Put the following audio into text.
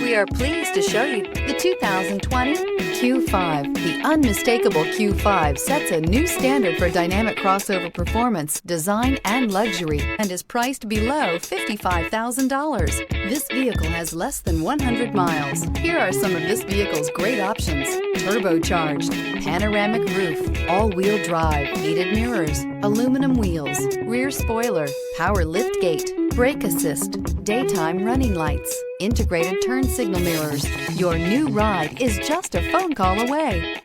We are pleased to show you the 2020 Q5. The unmistakable Q5 sets a new standard for dynamic crossover performance, design, and luxury, and is priced below $55,000. This vehicle has less than 100 miles. Here are some of this vehicle's great options: turbocharged, panoramic roof, all-wheel drive, heated mirrors, aluminum wheels, rear spoiler, power liftgate, brake assist, daytime running lights, integrated turn signal mirrors. Your new ride is just a phone call away.